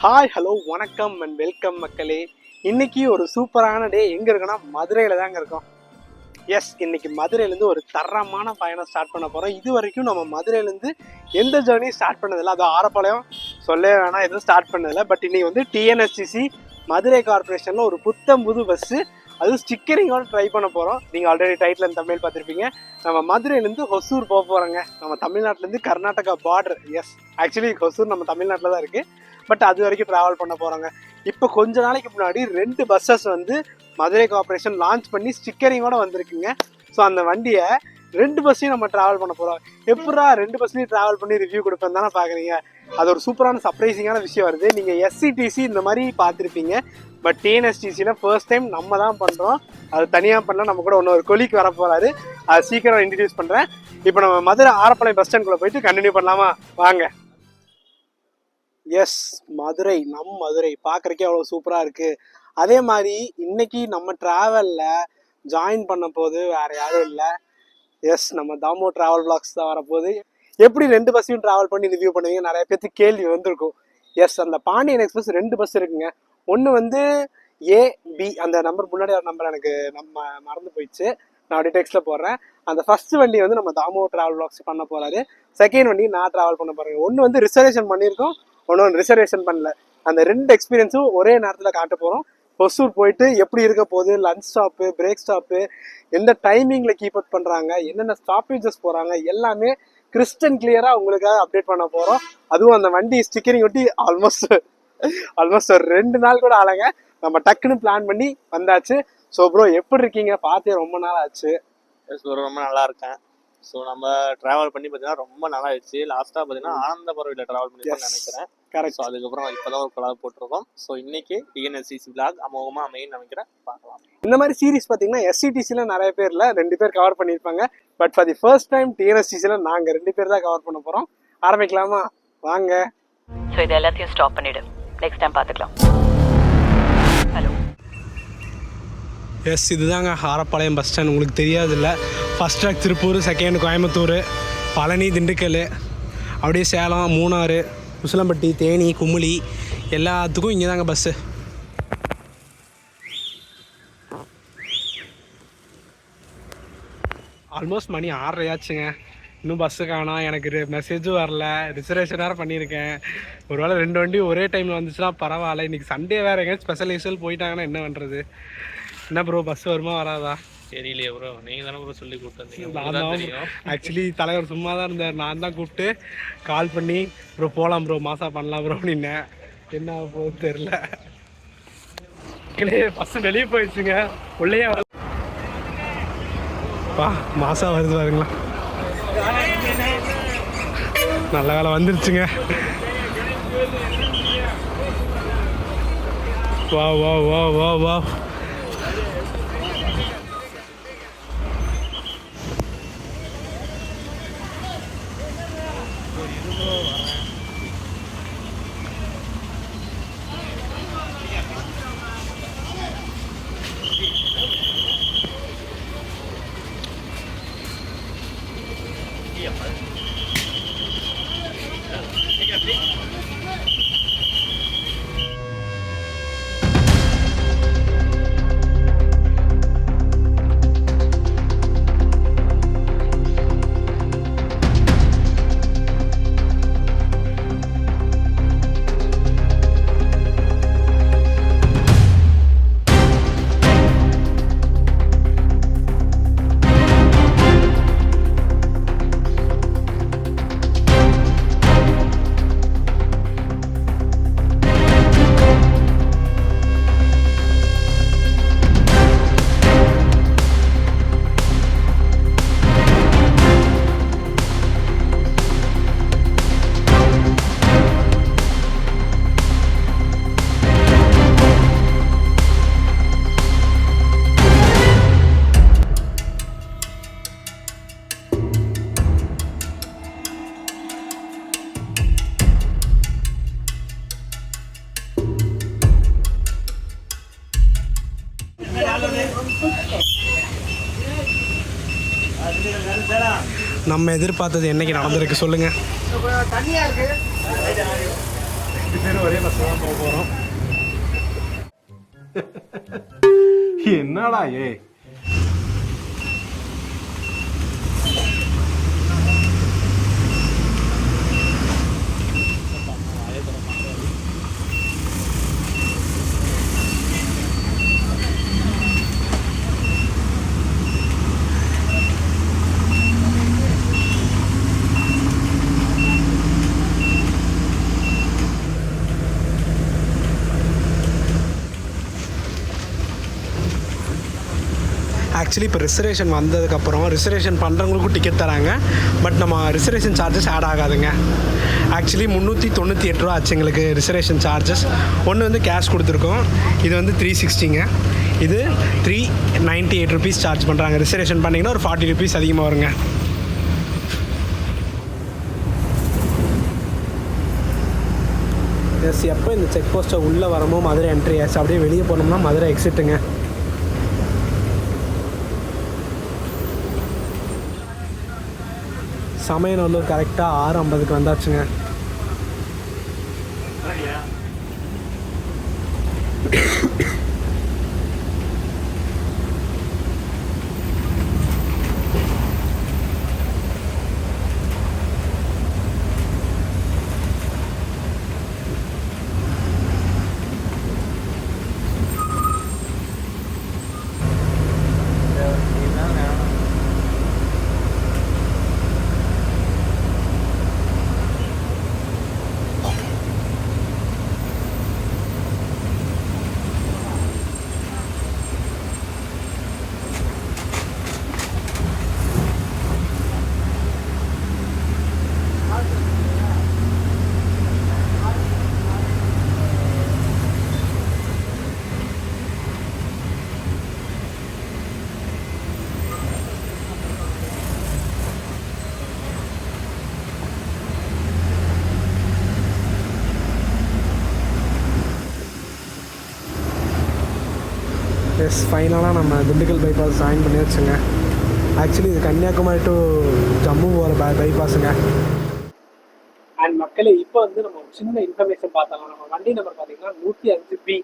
Hi hello வணக்கம் and welcome மக்களே. இன்னைக்கு ஒரு சூப்பரான டே. எங்கே இருக்குன்னா மதுரையில் தாங்க இருக்கோம். எஸ், இன்னைக்கு மதுரையிலேருந்து ஒரு தரமான பயணம் ஸ்டார்ட் பண்ண போகிறோம். இது வரைக்கும் நம்ம மதுரையிலேருந்து எந்த ஜேர்னி ஸ்டார்ட் பண்ணதில்லை. அது ஆரப்பாளையம் சொல்லவே வேணாம், எதுவும் ஸ்டார்ட் பண்ணதில்லை. பட் இன்னைக்கு வந்து டிஎன்எஸ்டிசி மதுரை கார்பரேஷனில் ஒரு புத்தம் புது பஸ்ஸு, அதுவும் ஸ்டிக்கரிங்கோடு ட்ரை பண்ண போகிறோம். நீங்கள் ஆல்ரெடி டைட்டில் அண்ட் தமிழ் பார்த்துருப்பீங்க. நம்ம மதுரையிலேருந்து ஹொசூர் போக போகிறோங்க. நம்ம தமிழ்நாட்டிலேருந்து Karnataka border. Yes, actually Hosur நம்ம தமிழ்நாட்டில் தான் இருக்குது. பட் அது வரைக்கும் ட்ராவல் பண்ண போகிறாங்க. இப்போ கொஞ்ச நாளைக்கு முன்னாடி 2 பஸ்ஸஸ் வந்து மதுரை கார்பரேஷன் லான்ச் பண்ணி ஸ்டிக்கரிங்கோடு வந்திருக்குங்க. ஸோ அந்த வண்டியை 2 பஸ்ஸையும் நம்ம ட்ராவல் பண்ண போகிறோம். எப்படா 2 பஸ்லையும் ட்ராவல் பண்ணி ரிவ்யூ கொடுப்பேன் தானே பார்க்குறீங்க. அது ஒரு சூப்பரான சர்ப்ரைசிங்கான விஷயம் வருது. நீங்கள் எஸ்சிடிசி இந்த மாதிரி பார்த்துருப்பீங்க, பட் டிஎன்எஸ்டிசியில் ஃபர்ஸ்ட் டைம் நம்ம தான் பண்ணுறோம். அது தனியாக பண்ணால் நம்ம கூட இன்னொரு கொலிக்கு வர போகிறாரு. அது சீக்கிரம் இன்ட்ரடியூஸ் பண்ணுறேன். இப்போ நம்ம மதுரை ஆரப்பாளையம் பஸ் ஸ்டாண்டுக்குள்ளே போயிட்டு கண்டினியூ பண்ணலாமா? வாங்க. எஸ், மதுரை, மதுரை பார்க்குறக்கே அவ்வளோ சூப்பராக இருக்குது. அதே மாதிரி இன்னைக்கு நம்ம ட்ராவலில் ஜாயின் பண்ண போது வேறு யாரும் இல்லை. எஸ், நம்ம தாமோ ட்ராவல் பிளாக்ஸ் தான் வரப்போகுது. எப்படி 2 பஸ்ஸையும் ட்ராவல் பண்ணி ரிவ்யூ பண்ணுவீங்க நிறைய பேருக்கு கேள்வி வந்திருக்கும். எஸ், அந்த பாண்டியன் எக்ஸ்பிரஸ் 2 பஸ் இருக்குங்க. ஒன்று வந்து ஏபி, அந்த நம்பர் முன்னாடி ஒரு நம்பர் எனக்கு மறந்து போயிடுச்சு, நான் அப்படியே டெக்ஸ்ட்டில் போடுறேன். அந்த ஃபர்ஸ்ட் வண்டி வந்து நம்ம தாமோ ட்ராவல் பிளாக்ஸ் பண்ண போகிறாரு. செகண்ட் வண்டி நான் ட்ராவல் பண்ண போகிறேன். ஒன்று வந்து ரிசர்வேஷன் பண்ணியிருக்கோம், ஒன்று ரிசர்வேஷன் பண்ணல. அந்த 2 எக்ஸ்பீரியன்ஸும் ஒரே நேரத்தில் காட்ட போகிறோம். ஹொசூர் போயிட்டு எப்படி இருக்க போகுது, லஞ்ச் ஸ்டாப்பு, பிரேக் ஸ்டாப்பு, எந்த டைமிங்கில் கீப் அவுட் பண்ணுறாங்க, என்னென்ன ஸ்டாப்பேஜஸ் போகிறாங்க, எல்லாமே கிறிஸ்டன் கிளியராக உங்களுக்காக அப்டேட் பண்ண போகிறோம். அதுவும் அந்த வண்டி ஸ்டிக்கரிங் ஒட்டி ஆல்மோஸ்ட் ஒரு 2 நாள் கூட ஆளுங்க. நம்ம டக்குன்னு பிளான் பண்ணி வந்தாச்சு. ஸோ ப்ரோ, எப்படி இருக்கீங்க? பார்த்தே ரொம்ப நாள் ஆச்சு. ரொம்ப நல்லா இருக்கேன். ஸோ நம்ம ட்ராவல் பண்ணி பார்த்தீங்கன்னா ரொம்ப நல்லா ஆயிடுச்சு. லாஸ்ட்டாக பார்த்தீங்கன்னா ஆனந்தபுரத்தில் ட்ராவல் பண்ணி நினைக்கிறேன். கரெக்ட். ஸோ அதுக்கப்புறம் இப்போ தான் ஒரு கொலாப் போட்டிருக்கோம். ஸோ இன்னைக்கு டிஎன்எஸ்சிசி விளாக் அமோகமாக அமைன்னு நினைக்கிறேன். பார்க்கலாம். இந்த மாதிரி சீரிஸ் பார்த்தீங்கன்னா எஸ்சிடிசியில் நிறைய பேரில் 2 பேர் கவர் பண்ணியிருப்பாங்க. But for the first time டிஎன்எஸ்சிசியில் நாங்கள் 2 பேர் தான் கவர் பண்ண போகிறோம். ஆரம்பிக்கலாமா? வாங்க. ஸோ இது எல்லாத்தையும் ஸ்டாப் பண்ணிவிடு, நெக்ஸ்ட் டைம் பார்த்துக்கலாம். ஹலோ. எஸ், இதுதாங்க ஆரப்பாளையம் பஸ் ஸ்டாண்ட். உங்களுக்கு தெரியாதில்ல, first track Tiruppur, second Coimbatore, Palani, Dindigul, அப்படியே சேலம், மூணாறு, உசிலம்பட்டி, தேனி, குமுளி, எல்லாத்துக்கும் இங்கே தாங்க பஸ்ஸு. ஆல்மோஸ்ட் மணி 6:30 ஆச்சுங்க. இன்னும் பஸ்ஸு காணோம். எனக்கு மெசேஜும் வரல. ரிசர்வேஷன் வேறு பண்ணியிருக்கேன். ஒரு வேளை 2 வண்டி ஒரே டைமில் வந்துச்சுன்னா பரவாயில்ல. இன்றைக்கி சண்டே வேறு எங்கேயாச்சும் ஸ்பெஷல் போயிட்டாங்கன்னா என்ன பண்ணுறது? என்ன ப்ரோ, பஸ் வருமா வராதா? தெரியலையே ப்ரோ, நீங்கள் தானே ப்ரோ சொல்லி கொடுத்தீங்க. நான் தான் ஆக்சுவலி தலைவர் சும்மா தான் இருந்தார். நான் தான் கூப்பிட்டு கால் பண்ணி ப்ரோ போகலாம் ப்ரோ, மாசா பண்ணலாம் ப்ரோ அப்படின்னேன். என்ன போகுது தெரில. பஸ்ஸு வெளியே போயிடுச்சுங்க. உள்ளேயே பா மாசா வருது பாருங்களா. நல்ல வேலை வந்துருச்சுங்க. வா வா வா வா வா. நம்ம எதிர்பார்த்தது என்னைக்கு நடந்திருக்கு சொல்லுங்க. பேரும் ஒரே பஸ்ஸில் தான் போக போகிறோம். என்னடா ஆக்சுவலி இப்போ ரிசர்வேஷன் வந்ததுக்கப்புறம் ரிசர்வேஷன் பண்ணுறவங்களுக்கும் டிக்கெட் தராங்க. பட் நம்ம ரிசர்வேஷன் சார்ஜஸ் ஆட் ஆகாதுங்க. ஆக்சுவலி 398 ரூபா ஆச்சு எங்களுக்கு ரிசர்வேஷன் சார்ஜஸ். ஒன்று வந்து கேஷ் கொடுத்துருக்கோம், இது வந்து 360ங்க. இது 398 ருபீஸ் சார்ஜ் பண்ணுறாங்க. ரிசர்வேஷன் பண்ணிங்கன்னா ஒரு 40 ருபீஸ் அதிகமாக வருங்க. எஸ், எப்போ இந்த செக் போஸ்ட்டை உள்ளே வரமோ மதுரை என்ட்ரி ஆச்சு, அப்படியே வெளியே போனோம்னா மதுரை எக்ஸிட்டுங்க. சமயநல்லூர் கரெக்டாக 6:50க்கு வந்தாச்சுங்க. எஸ், ஃபைனலாக நம்ம திண்டுக்கல் பைபாஸ் ஜாயின் பண்ணி வச்சுங்க. ஆக்சுவலி இது கன்னியாகுமரி டு ஜம்மு போகிற பைபாஸுங்க. அண்ட் மக்களே, இப்போ வந்து நம்ம ஒரு சின்ன இன்ஃபர்மேஷன் பார்த்தாங்க. நம்ம வண்டி நம்பர் பார்த்தீங்கன்னா 105B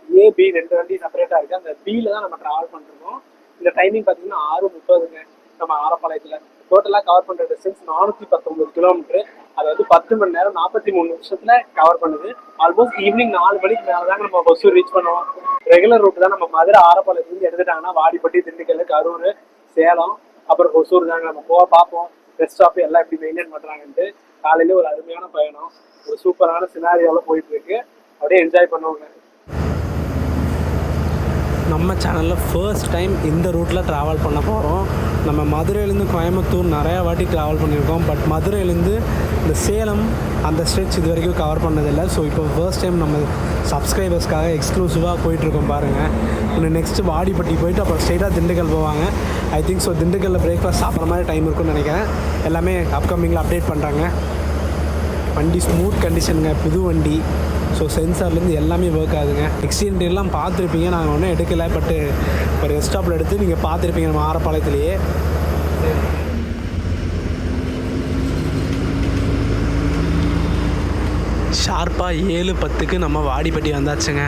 AB 2 வண்டி செப்பரேட்டாக இருக்குது. அந்த பியில் தான் நம்ம ட்ராவல் பண்ணிருக்கோம். இந்த டைமிங் பார்த்தீங்கன்னா 6:30ங்க. நம்ம ஆரப்பாளையத்தில் டோட்டலாக கவர் பண்ணுற டிஸ்டன்ஸ் 419 கிலோமீட்டர். அதாவது 10 மணி நேரம் 43 நிமிஷத்தில் கவர் பண்ணுது. ஆல்மோஸ்ட் ஈவினிங் 4 மணிக்கு மேலே தாங்க நம்ம ஒசூர் ரீச் பண்ணுவோம். ரெகுலர் ரூட் தான். நம்ம மதுரை ஆரப்பாளையத்துலேருந்து எடுத்துட்டாங்கன்னா வாடிப்பட்டி, திண்டுக்கல், கரூர், சேலம், அப்புறம் ஒசூர் தாங்க நம்ம போக பார்ப்போம். ரெஸ்ட் ஸ்டாப் எல்லாம் எப்படி மெயின்டைன் பண்ணுறாங்கன்ட்டு. காலையில் ஒரு அருமையான பயணம், ஒரு சூப்பரான சினாரியாவில் போயிட்டுருக்கு. அப்படியே என்ஜாய் பண்ணுவாங்க. நம்ம சேனலில் ஃபர்ஸ்ட் டைம் இந்த ரூட்டில் ட்ராவல் பண்ண போகிறோம். நம்ம மதுரையிலேருந்து கோயம்புத்தூர் நிறையா வாட்டி ட்ராவல் பண்ணியிருக்கோம். பட் மதுரையிலேருந்து இந்த சேலம் அந்த ஸ்ட்ரெச் இது வரைக்கும் கவர் பண்ணதில்லை. ஸோ இப்போ ஃபர்ஸ்ட் டைம் நம்ம சப்ஸ்கிரைபர்ஸ்க்காக எக்ஸ்க்ளூசிவாக போயிட்டுருக்கோம் பாருங்கள். இன்னும் நெக்ஸ்ட்டு வாடிப்பட்டி போயிட்டு அப்புறம் ஸ்ட்ரெயிட்டாக திண்டுக்கல் போவாங்க. ஐ திங்க் ஸோ திண்டுக்கல்லில் பிரேக்ஃபாஸ்ட் சாப்பிட்ற மாதிரி டைம் இருக்குன்னு நினைக்கிறேன். எல்லாமே அப்கமிங்கில் அப்டேட் பண்ணுறாங்க. வண்டி ஸ்மூத் கண்டிஷனுங்க, புது வண்டி. ஸோ சென்சார்லேருந்து எல்லாமே ஒர்க் ஆகுதுங்க. எக்ஸிடென்ட் எல்லாம் பார்த்துருப்பீங்க, நாங்கள் ஒன்றும் எடுக்கலை. பட்டு ஒரு ரெஸ்ட் ஸ்டாப்பில் எடுத்து நீங்கள் பார்த்துருப்பீங்க நம்ம ஆரப்பாளையத்துலேயே. ஷார்ப்பாக 7:10க்கு நம்ம வாடிப்பட்டி வந்தாச்சுங்க.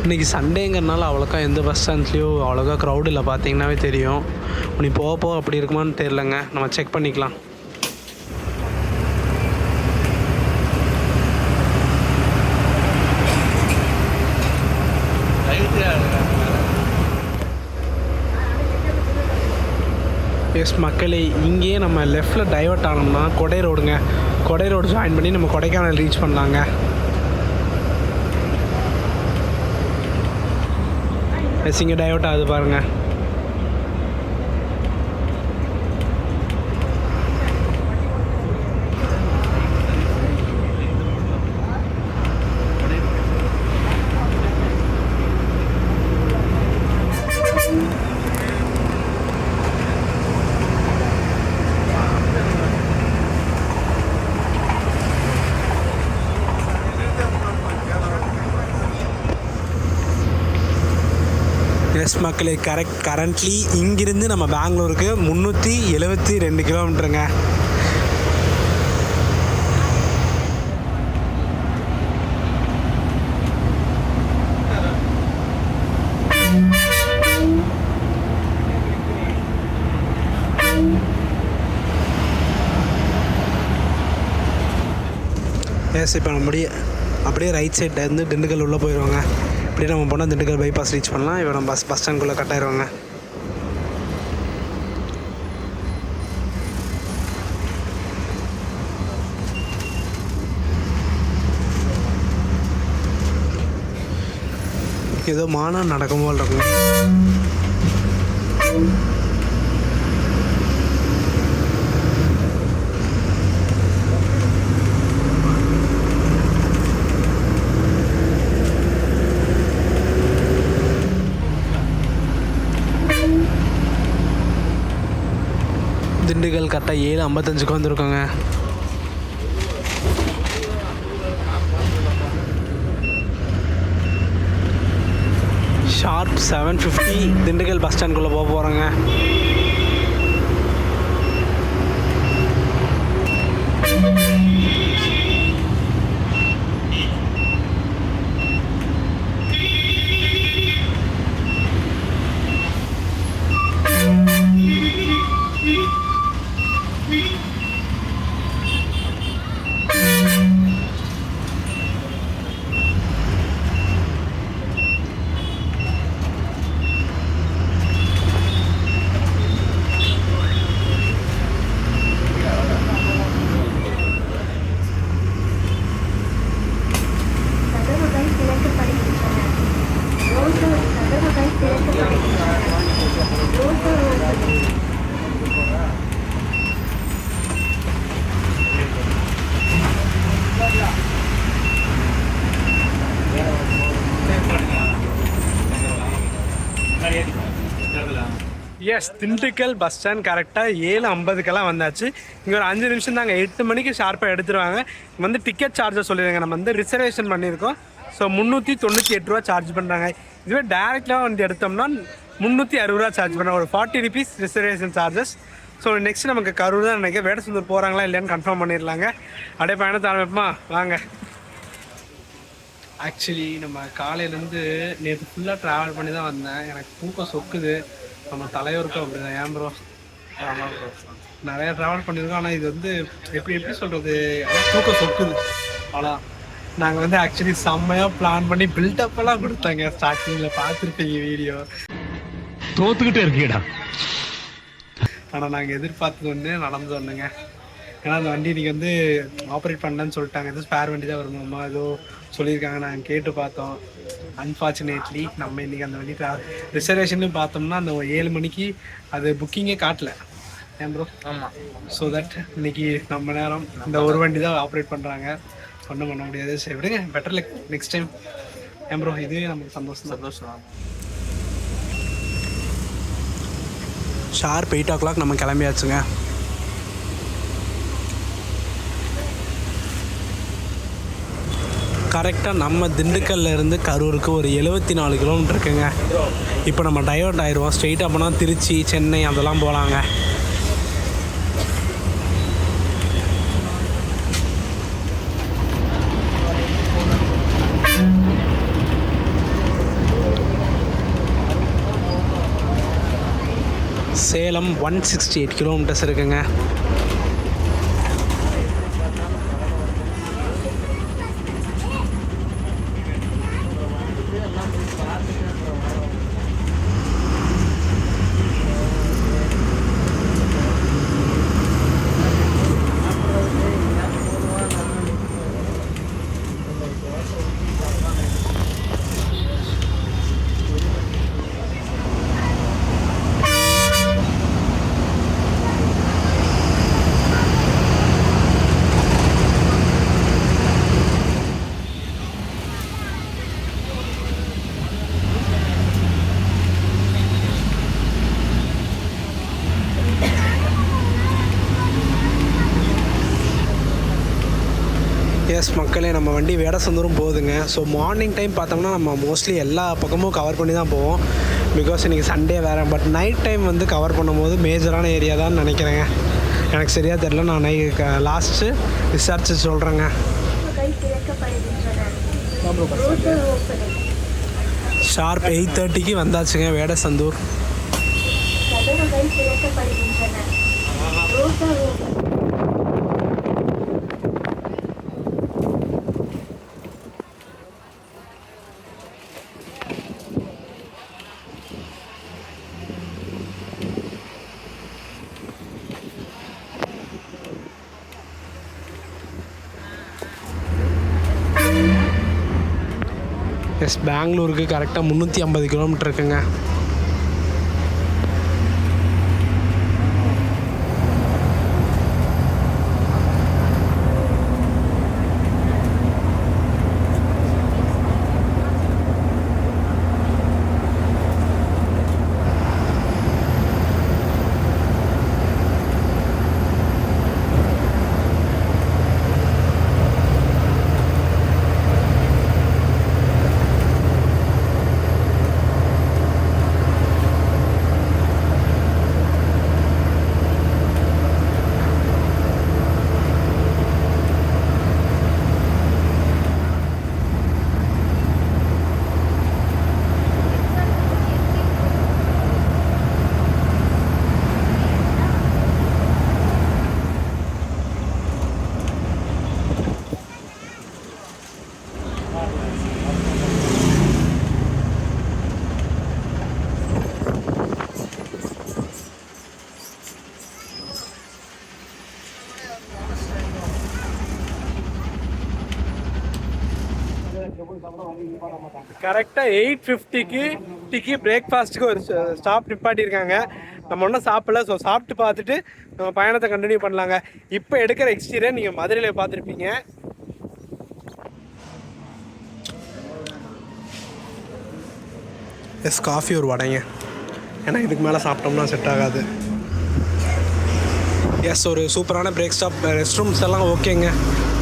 இன்றைக்கி சண்டேங்கிறனால அவ்வளோக்கா எந்த பஸ் ஸ்டாண்ட்லேயும் அவ்வளோக்கா க்ரௌட் இல்லை, பார்த்தீங்கன்னாவே தெரியும். நீ போக அப்படி இருக்குமான்னு தெரிலங்க, நம்ம செக் பண்ணிக்கலாம். எஸ் மக்களே, இங்கேயே நம்ம லெஃப்டில் டைவர்ட் ஆனோம்னா கொடை ரோடுங்க. கொடை ரோடு ஜாயின் பண்ணி நம்ம கொடைக்கானல் ரீச் பண்ணலாங்க. எஸ், இங்கே டைவர்ட் ஆகுது பாருங்கள். எஸ் மக்களே, கரண்ட்லி இங்கிருந்து நம்ம பெங்களூருக்கு 372 கிலோமீட்டருங்க. எஸ், இப்போ நம்ம அப்படியே ரைட் சைடில் இருந்து திண்டுக்கல் உள்ளே போயிடுவாங்க. இப்படியே நம்ம போனால் திண்டுக்கல் பைபாஸ் ரீச் பண்ணலாம். இப்போ நம்ம பஸ் ஸ்டாண்டுக்குள்ளே கட் ஆயிடுவாங்க. ஏதோ மானம் நடக்கும் போல் இருக்கும். திண்டுக்கல் கரெக்டாக 7:55 வந்திருக்கோங்க. ஷார்ப் 7:50 திண்டுக்கல் பஸ் ஸ்டாண்டுக்குள்ளே போக போகிறோங்க. எஸ், திண்டுக்கல் பஸ் ஸ்டாண்ட் கரெக்டாக 7:50 வந்தாச்சு. இங்கே ஒரு 5 நிமிஷம் தாங்க, 8 மணிக்கு ஷார்ப்பாக எடுத்துருவாங்க. வந்து டிக்கெட் சார்ஜர் சொல்லிடுங்க, நம்ம வந்து ரிசர்வேஷன் பண்ணியிருக்கோம். ஸோ 398 ரூபா சார்ஜ் பண்ணுறாங்க. இதுவே டேரெக்டாக வந்து எடுத்தோம்னா 360 ரூபா சார்ஜ் பண்ணுறாங்க. ஒரு 40 rupees reservation charges. So next நமக்கு கரூர் தான் நினைக்கிறேன். வேடசந்தூர் போகிறாங்களா இல்லையான்னு கன்ஃபார்ம் பண்ணிடலாங்க. அப்படியே பயணத்தை ஆரம்பிப்போமா வாங்க. ஆக்சுவலி நம்ம காலையிலேருந்து நேற்று ஃபுல்லாக ட்ராவல் பண்ணி தான் வந்தேன். எனக்கு தூக்கம் சொக்குது. நம்ம தலைவருக்கும் அப்படி தான். ஏன் ப்ரோ? ஆமாம் ப்ரோ, நிறையா ட்ராவல் பண்ணியிருக்கோம். ஆனால் இது வந்து எப்படி சொல்கிறது, தூக்கம் சொக்குது. ஆனால் நாங்கள் வந்து ஆக்சுவலி செம்மையாக பிளான் பண்ணி பில்டப்பெல்லாம் கொடுத்தாங்க. ஸ்டார்டிங்கில் பார்த்துருப்பீங்க வீடியோ. தோத்துக்கிட்டே இருக்கீடா. ஆனால் நாங்கள் எதிர்பார்த்தது ஒன்று நடந்து ஒன்றுங்க. ஏன்னா அந்த வண்டி இன்றைக்கி வந்து ஆப்ரேட் பண்ணலன்னு சொல்லிட்டாங்க. எதுவும் ஸ்பேர் வண்டி தான் வருமாம்மா ஏதோ சொல்லியிருக்காங்க. நாங்கள் கேட்டு பார்த்தோம். அன்ஃபார்ச்சுனேட்லி நம்ம இன்றைக்கி அந்த வண்டி ரிசர்வேஷன்லையும் பார்த்தோம்னா அந்த 7 மணிக்கு அது புக்கிங்கே காட்டல. ஏன் ப்ரோ? ஆமாம். ஸோ தட் இன்னைக்கு நம்ம நேரம் இந்த ஒரு வண்டி தான் ஆப்ரேட் பண்ணுறாங்க. ஒன்றும் பண்ண முடியாது. சரி விடுங்க, பெட்டர் லைக் நெக்ஸ்ட் டைம். ஏன் ப்ரோ? இதுவே நமக்கு சந்தோஷம். ஷார்ப் 8 o'clock நம்ம கிளம்பியாச்சுங்க. கரெக்டாக நம்ம திண்டுக்கல்ல இருந்து கரூருக்கு ஒரு 74 கிலோமீட்டர் இருக்குங்க. இப்போ நம்ம டைவர்ட் ஆயிடுவோம். ஸ்ட்ரெயிட்டாக போனால் திருச்சி, சென்னை அதெல்லாம் போகலாங்க. சேலம் 168 கிலோமீட்டர்ஸ் இருக்குங்க. எஸ் மக்களே, நம்ம வண்டி வேடசந்தூரும் போகுதுங்க. ஸோ மார்னிங் டைம் பார்த்தோம்னா நம்ம மோஸ்ட்லி எல்லா பக்கமும் கவர் பண்ணி தான் போவோம். பிகாஸ் இன்றைக்கி சண்டே வேறு. பட் நைட் டைம் வந்து கவர் பண்ணும்போது மேஜரான ஏரியா தான் நினைக்கிறேங்க. எனக்கு சரியாக தெரில. நான் லாஸ்ட்டு விசாரித்து சொல்கிறேங்க. ஷார்ப் 8:30க்கு வந்தாச்சுங்க வேடசந்தூர். எஸ், பெங்களூருக்கு கரெக்டாக 350 கிலோமீட்டர் இருக்குங்க. கரெக்டாக 8:50க்கு டீக்கு பிரேக்ஃபாஸ்ட்டுக்கு ஒரு ஸ்டாப் நிப்பாட்டியிருக்காங்க. நம்ம ஒன்றும் சாப்பிடல. ஸோ சாப்பிட்டு பார்த்துட்டு நம்ம பயணத்தை கண்டினியூ பண்ணலாங்க. இப்போ எடுக்கிற எக்ஸ்டீரியர் நீங்கள் மதுரையில் பார்த்துருப்பீங்க. எஸ், காஃபி ஒரு வடைங்க. ஏன்னா இதுக்கு மேலே சாப்பிட்டோம்னா செட் ஆகாது. எஸ், ஒரு சூப்பரான பிரேக் ஸ்டாப். ரெஸ்ட் ரூம்ஸ் எல்லாம் ஓகேங்க,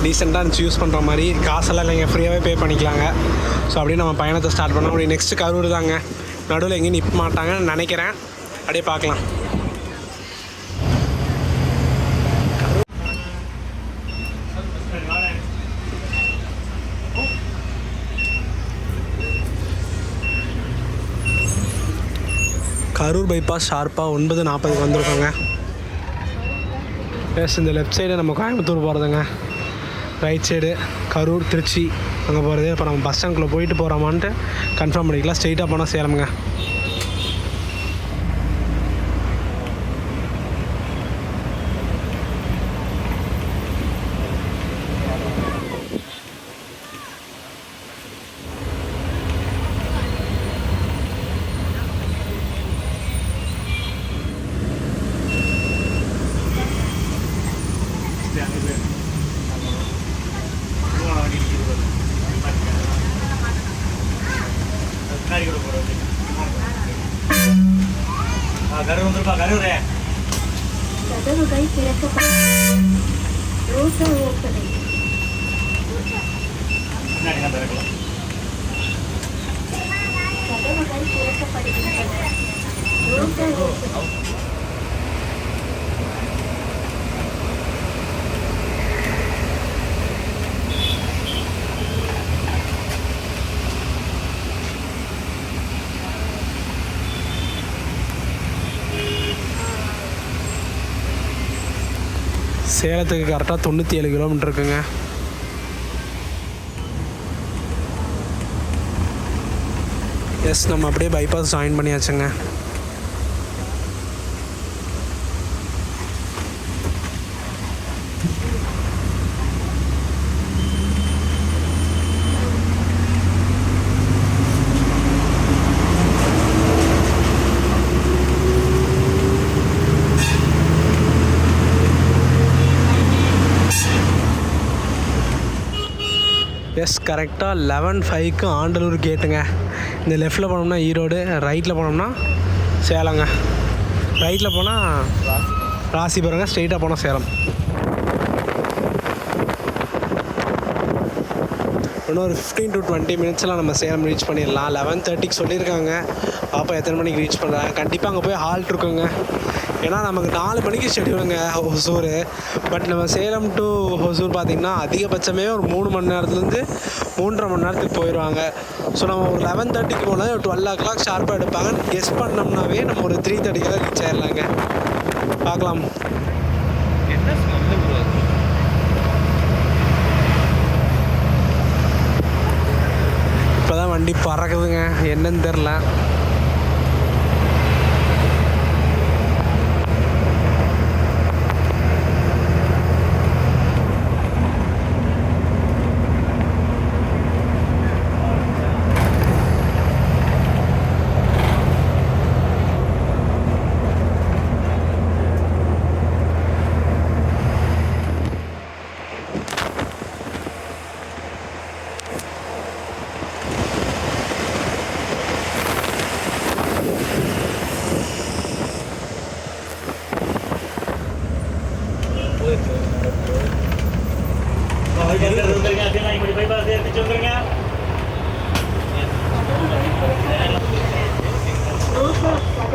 டீசெண்டாக இருந்துச்சு. யூஸ் பண்ணுற மாதிரி காசெல்லாம் இல்லைங்க, ஃப்ரீயாகவே பே பண்ணிக்கலாங்க. ஸோ அப்படியே நம்ம பயணத்தை ஸ்டார்ட் பண்ணோம். அப்படியே நெக்ஸ்ட்டு கரூர் தாங்க. நடுவில் எங்கேயும் நிற்க மாட்டாங்கன்னு நினைக்கிறேன். அப்படியே பார்க்கலாம். கரூர் பைபாஸ் ஷார்ப்பாக 9:40க்கு வந்திருக்கோங்க. எஸ், இந்த லெஃப்ட் சைடு நம்ம கோயம்புத்தூர் போகிறதுங்க. ரைட் சைடு கரூர், திருச்சி அங்கே போகிறது. இப்போ நம்ம பஸ் ஸ்டாண்டுக்குள்ளே போயிட்டு போகிறோமான்ட்டு கன்ஃபார்ம் பண்ணிக்கலாம். ஸ்ட்ரெயிட்டாக போனால் சேலமுங்க. கதவுகள் திறக்கப்படுகின்றன. சேலத்துக்கு கரெக்டாக 97 கிலோமீட்டர் இருக்குங்க. எஸ், நம்ம அப்படியே பைபாஸ் ஜாயின் பண்ணியாச்சுங்க. எஸ், கரெக்டாக 11:05க்கு ஆண்டலூர் கேட்டுங்க. இந்த லெஃப்ட்டில் போனோம்னா ஈரோடு, ரைட்டில் போனோம்னா சேலங்க. ரைட்டில் போனால் ராசிபுரங்க, ஸ்ட்ரெயிட்டாக போனால் சேலம். இன்னும் ஒரு 15 to 20 மினிட்ஸில் நம்ம சேலம் ரீச் பண்ணிடலாம். 11:30க்கு சொல்லியிருக்காங்க. பாப்பா எத்தனை மணிக்கு ரீச் பண்ணுறாங்க. கண்டிப்பாக அங்கே போய் ஹால்ட் இருக்குங்க. ஏன்னா நமக்கு 4 மணிக்கு ஷெடியூலுங்க ஹொசூர். பட் நம்ம சேலம் டு ஹொசூர் பார்த்திங்கன்னா அதிகபட்சமே ஒரு 3 மணி நேரத்துலேருந்து 3.5 மணி நேரத்துக்கு போயிடுவாங்க. ஸோ நம்ம ஒரு 11:30க்கு போனால் ஒரு 12 o'clock ஷார்ப்பாக எடுப்பாங்க. கெஸ் பண்ணோம்னாவே நம்ம ஒரு 3:30 ரீச் ஆயிடலாங்க. பார்க்கலாம். என்ன ஸ்மெல்லு ப்ரோ? இப்போ தான் வண்டி பறக்குதுங்க, என்னன்னு தெரில.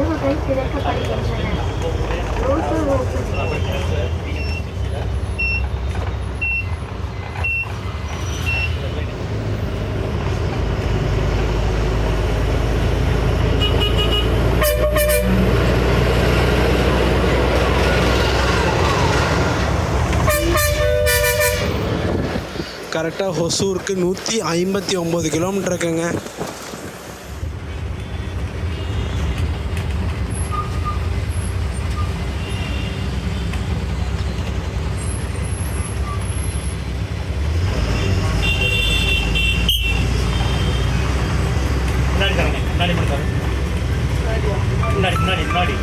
கதவுகள் திறக்கப்படுகின்றன. கரெக்டாக ஹொசூருக்கு 159 கிலோமீட்டர் இருக்குங்க. முன்னாடி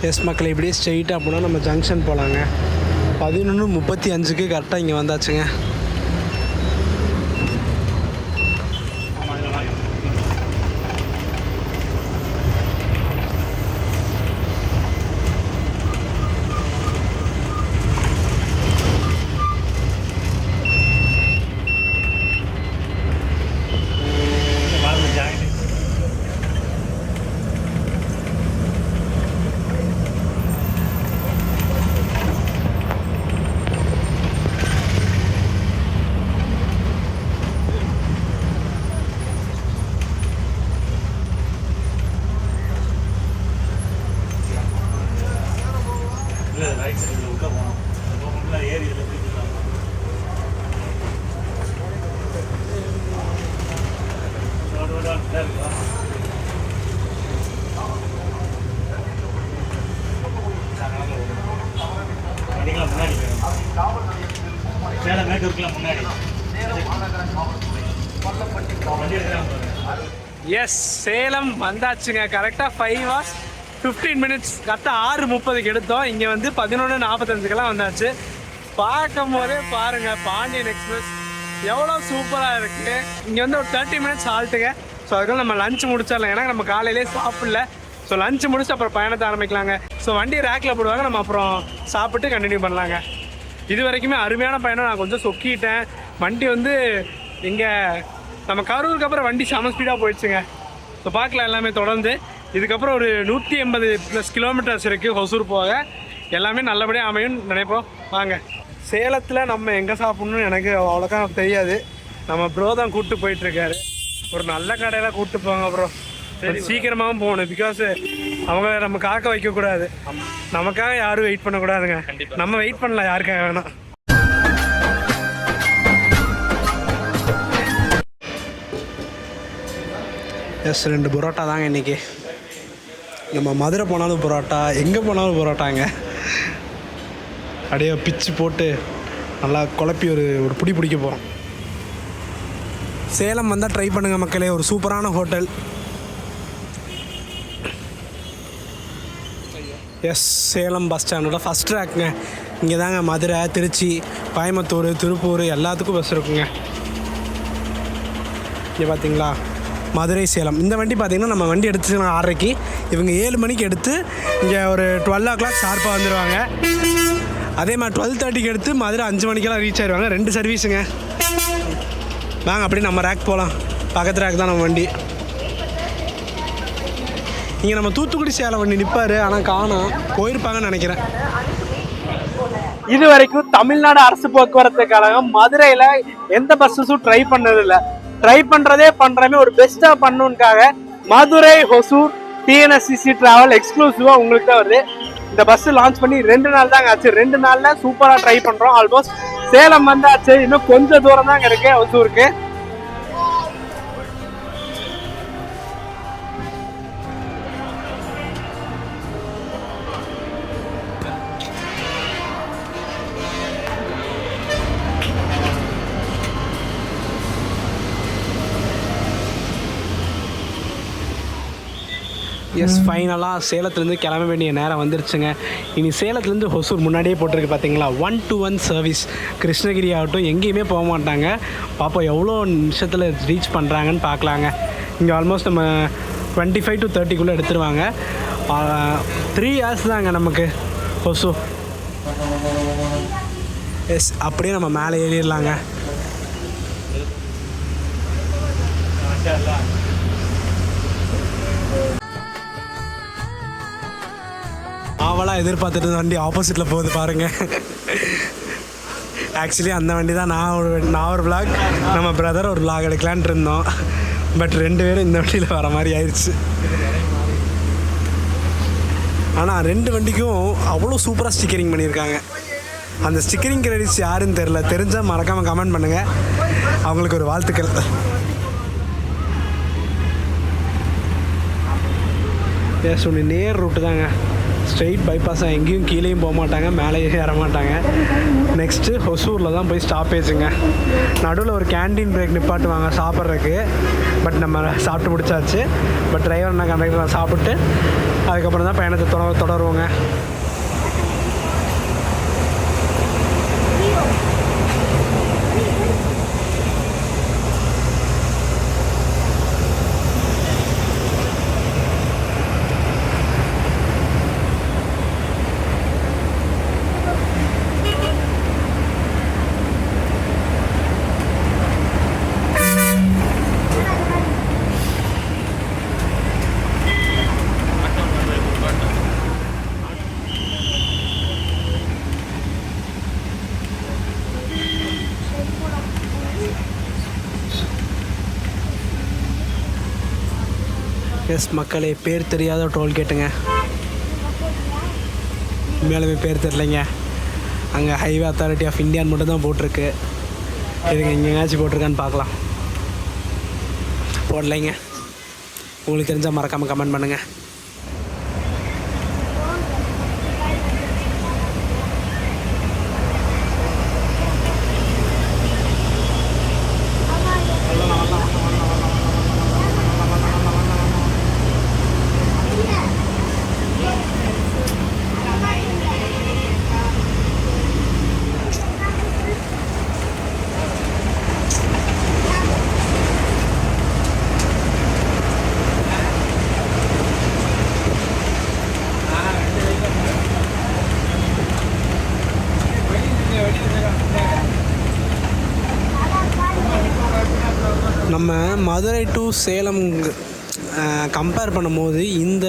எஸ் மக்கள், இப்படியே ஸ்ட்ரெயிட்டாக போனால் நம்ம ஜங்ஷன் போகலாங்க. 11:35க்கு கரெக்டாக இங்கே வந்தாச்சுங்க. எஸ், சேலம் வந்தாச்சுங்க. கரெக்டாக 5 hours 15 minutes. கரெக்டாக 6:30க்கு எடுத்தோம். இங்கே வந்து 11:45க்கெல்லாம் வந்தாச்சு. பார்க்கும் போதே பாருங்கள், பாண்டியன் எக்ஸ்பிரஸ் எவ்வளோ சூப்பராக இருக்குது. இங்கே வந்து ஒரு 30 minutes ஹால்ட்டுங்க. ஸோ அதுக்குள்ள நம்ம லஞ்ச் முடிச்சிடலாம். ஏன்னா நம்ம காலையிலே சாப்பிடல. ஸோ லஞ்ச் முடிச்சு அப்புறம் பயணத்தை ஆரம்பிக்கலாங்க. ஸோ வண்டி ரேக்கில் போடுவாங்க, நம்ம அப்புறம் சாப்பிட்டு கண்டினியூ பண்ணலாங்க. இது வரைக்குமே அருமையான பயணம். நான் கொஞ்சம் சொக்கிட்டேன். வண்டி வந்து இங்கே நம்ம கரூருக்கு அப்புறம் வண்டி செம ஸ்பீடாக போயிடுச்சுங்க. ஸோ பார்க்கலாம் எல்லாமே தொடர்ந்து. இதுக்கப்புறம் ஒரு 180+ கிலோமீட்டர்ஸ் இருக்குது ஹொசூர் போக. எல்லாமே நல்லபடியாக அமையும்னு நினைப்போம். வாங்க. சேலத்தில் நம்ம எங்கே சாப்பிட்ணுன்னு எனக்கு அவ்வளோக்கா தெரியாது. நம்ம ப்ரோ தான் கூப்பிட்டு போயிட்டுருக்காரு. ஒரு நல்ல கடையில் கூப்பிட்டு போங்க ப்ரோ. சீக்கிரமாகவும் போகணும். பிகாஸ் அவங்க நம்ம காக்க வைக்கக்கூடாது. நமக்காக யாரும் வெயிட் பண்ணக்கூடாதுங்க. நம்ம வெயிட் பண்ணலாம், யாருக்காக வேணாம். எஸ், 2 பரோட்டா தாங்க இன்றைக்கி. நம்ம மதுரை போனாலும் பரோட்டா, எங்கே போனாலும் பரோட்டாங்க. அப்படியே பிச்சு போட்டு நல்லா குழப்பி ஒரு பிடி பிடிக்க போகிறோம். சேலம் வந்தால் ட்ரை பண்ணுங்கள் மக்களே. ஒரு சூப்பரான ஹோட்டல். எஸ், சேலம் பஸ் ஸ்டாண்டோட ஃபஸ்ட் ட்ராக்குங்க. இங்கே தாங்க மதுரை, திருச்சி, கோயம்புத்தூர், திருப்பூர் எல்லாத்துக்கும் பஸ் இருக்குங்க. இங்கே பார்த்தீங்களா, மதுரை சேலம். இந்த வண்டி பார்த்திங்கன்னா நம்ம வண்டி எடுத்துக்கலாம் 6:30, இவங்க 7 மணிக்கு எடுத்து இங்கே ஒரு 12 o'clock ஷார்ப்பாக வந்துடுவாங்க. அதே மாதிரி 12:30க்கு எடுத்து மதுரை 5 மணிக்கெல்லாம் ரீச் ஆயிடுவாங்க. 2 சர்வீஸுங்க. வாங்க அப்படியே நம்ம ரேக் போகலாம். பக்கத்து ரேக் தான் நம்ம வண்டி. இங்கே நம்ம தூத்துக்குடி சேலம் வண்டி நிற்பார், ஆனால் காணோம், போயிருப்பாங்கன்னு நினைக்கிறேன். இது வரைக்கும் தமிழ்நாடு அரசு போக்குவரத்து கழகம் மதுரையில் எந்த பஸ்ஸஸும் ட்ரை பண்ணதில்லை. ட்ரை பண்ணுறமே ஒரு பெஸ்ட்டாக பண்ணணுக்காக மதுரை ஹொசூர் டிஎன்எஸ்சிசி டிராவல் எக்ஸ்க்ளூசிவாக உங்களுக்கு தான் வருது. இந்த பஸ் லான்ச் பண்ணி 2 நாள் தாங்க ஆச்சு. 2 நாளில் சூப்பராக ட்ரை பண்ணுறோம். ஆல்மோஸ்ட் சேலம் வந்தாச்சு, இன்னும் கொஞ்சம் தூரம் தாங்க இருக்கு ஹொசூருக்கு. எஸ், ஃபைனலாக சேலத்துலேருந்து கிளம்ப வேண்டிய நேரம் வந்துருச்சுங்க. இனி சேலத்துலேருந்து ஹொசூர் முன்னாடியே போட்டிருக்கு பார்த்தீங்களா, 1-to-1 சர்வீஸ். கிருஷ்ணகிரி ஆகட்டும் எங்கேயுமே போக மாட்டாங்க. பாப்போம் எவ்வளோ நிமிஷத்தில் ரீச் பண்ணுறாங்கன்னு பார்க்கலாங்க. இங்கே ஆல்மோஸ்ட் நம்ம 25 to 30 எடுத்துருவாங்க. 3 hours தாங்க நமக்கு ஹொசூர். எஸ், அப்படியே நம்ம மேலே ஏறிடலாங்க. அவளாக எதிர்பார்த்துட்டு வண்டி ஆப்போசிட்டில் போகுது பாருங்கள். ஆக்சுவலி அந்த வண்டி தான் நான் ஒரு vlog, நம்ம பிரதர் ஒரு vlog எடுக்கலான்ட்டு இருந்தோம். பட் 2 பேரும் இந்த வண்டியில் வர மாதிரி ஆயிடுச்சு. ஆனால் 2 வண்டிக்கும் அவ்வளோ சூப்பராக ஸ்டிக்கரிங் பண்ணியிருக்காங்க. அந்த ஸ்டிக்கரிங் கிரெடிட்ஸ் யாருன்னு தெரிஞ்சால் மறக்காமல் கமெண்ட் பண்ணுங்கள். அவங்களுக்கு ஒரு வாழ்த்துக்கள். எஸ், ஒன்று நேர் ரூட்டு தாங்க. ஸ்ட்ரெயிட் பைபாஸாக எங்கேயும் கீழேயும் போக மாட்டாங்க, மேலேயே ஏற மாட்டாங்க. நெக்ஸ்ட்டு ஹொசூரில் தான் போய் ஸ்டாப்பேஜுங்க. நடுவில் ஒரு கேன்டீன் பிரேக் நிப்பாட்டுவாங்க சாப்பிட்றதுக்கு. பட் நம்ம சாப்பிட்டு முடிச்சாச்சு. பட் டிரைவர் நான் கண்டக்டர் சாப்பிட்டு அதுக்கப்புறம் தான் பயணத்தை தொடருவோங்க. எஸ் மக்களே, பேர் தெரியாத டோல்கேட்டுங்க. மேலுமே பேர் தெரிலைங்க. அங்கே ஹைவே அத்தாரிட்டி ஆஃப் இந்தியான்னு மட்டும் தான் போட்டிருக்கு. இதுங்க எங்கேயாச்சும் போட்டிருக்கான்னு பார்க்கலாம். போடலைங்க. உங்களுக்கு தெரிஞ்சால் மறக்காமல் கமெண்ட் பண்ணுங்கள். நம்ம மதுரை டு சேலம் கம்பேர் பண்ணும்போது இந்த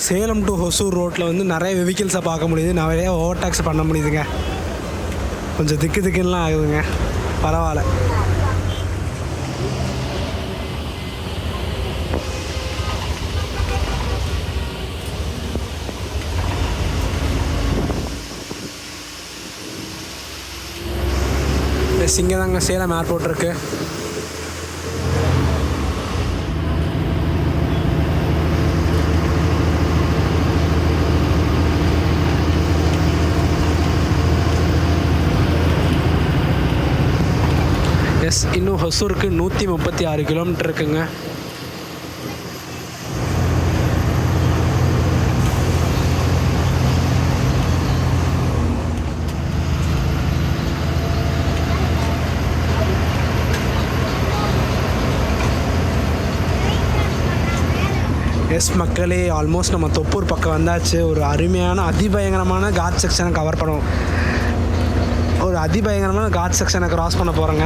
சேலம் டு ஹொசூர் ரோட்டில் வந்து நிறைய வெஹிக்கிள்ஸை பார்க்க முடியுது, நிறைய ஓவர்டேக்ஸ் பண்ண முடியுதுங்க. கொஞ்சம் திக்குலாம் ஆகுதுங்க, பரவாயில்ல. இங்கே தாங்க சேலம் ஏர்போர்ட் இருக்குது. எஸ், இன்னும் ஹொசூருக்கு 136 கிலோமீட்டர் இருக்குங்க. எஸ் மக்களே, ஆல்மோஸ்ட் நம்ம தொப்பூர் பக்கம் வந்தாச்சு. ஒரு அருமையான அதிபயங்கரமான காட் செக்ஷனை கவர் பண்ணுவோம். ஒரு அதிபயங்கரமான காட் செக்ஷனை கிராஸ் பண்ண போகிறோங்க.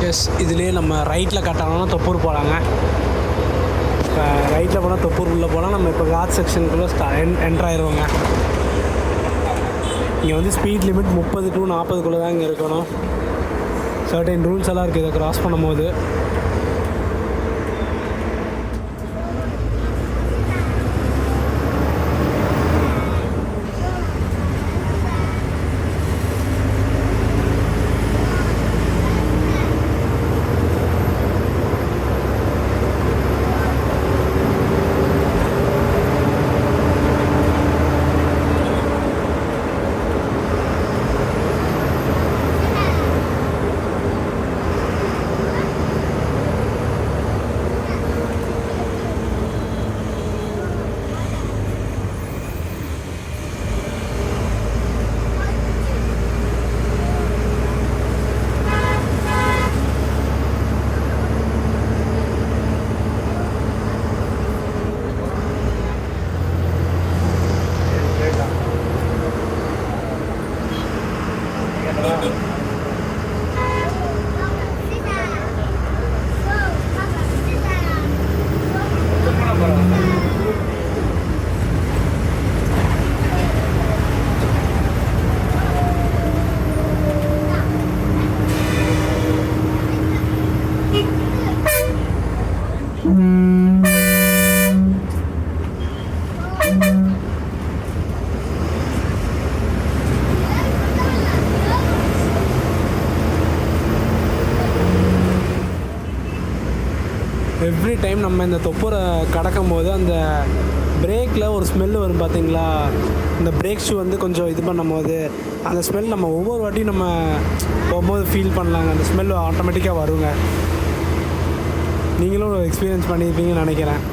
எஸ், இதுலேயே நம்ம ரைட்டில் கட்டானோன்னா தொப்பூர் போகலாங்க. இப்போ ரைட்டில் போனால் தொப்பூர் உள்ளே போகலாம். நம்ம இப்போ காட் செக்ஷனுக்குள்ளே என்ட்ராயிருவோங்க. இங்கே வந்து ஸ்பீட் லிமிட் 30 to 40 தான் இங்கே இருக்கணும். சர்டைன் ரூல்ஸ் எல்லாம் இருக்குது இதை கிராஸ் பண்ணும்போது. எவ்ரி டைம் நம்ம இந்த தொப்பூரை கடக்கும் போது அந்த பிரேக்கில் ஒரு ஸ்மெல் வரும் பார்த்தீங்களா? இந்த பிரேக் ஷூ வந்து கொஞ்சம் இது பண்ணும் போது அந்த ஸ்மெல் நம்ம ஒவ்வொரு வாட்டியும் நம்ம போகும்போது ஃபீல் பண்ணலாங்க. அந்த ஸ்மெல் ஆட்டோமேட்டிக்காக வருங்க. நீங்களும் எக்ஸ்பீரியன்ஸ் பண்ணியிருப்பீங்கன்னு நினைக்கிறேன்.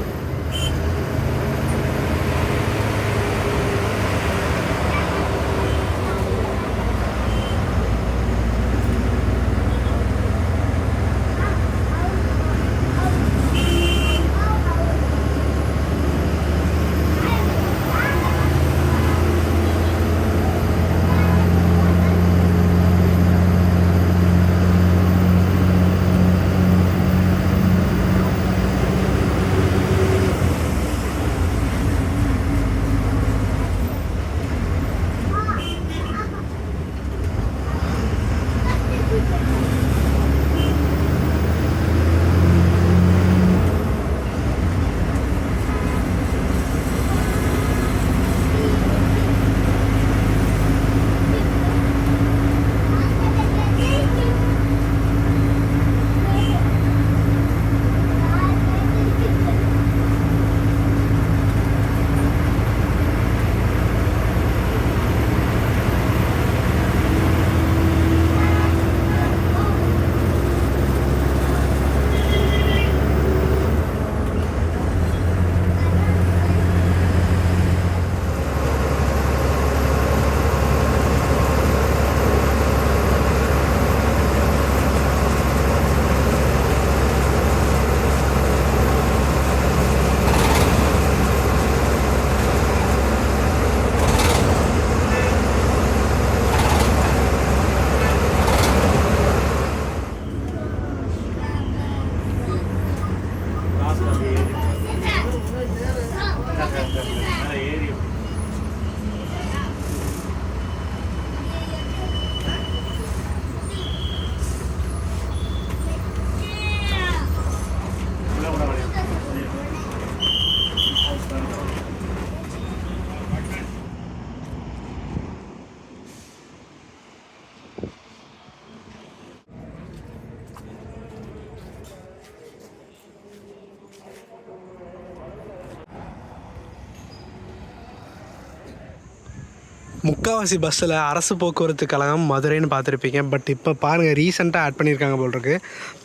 முக்கால்வாசி பஸ்ஸில் அரசு போக்குவரத்து கழகம் மதுரைன்னு பார்த்துருப்பீங்க. பட் இப்போ பாருங்கள், ரீசெண்டாக ஆட் பண்ணியிருக்காங்க போல் இருக்கு,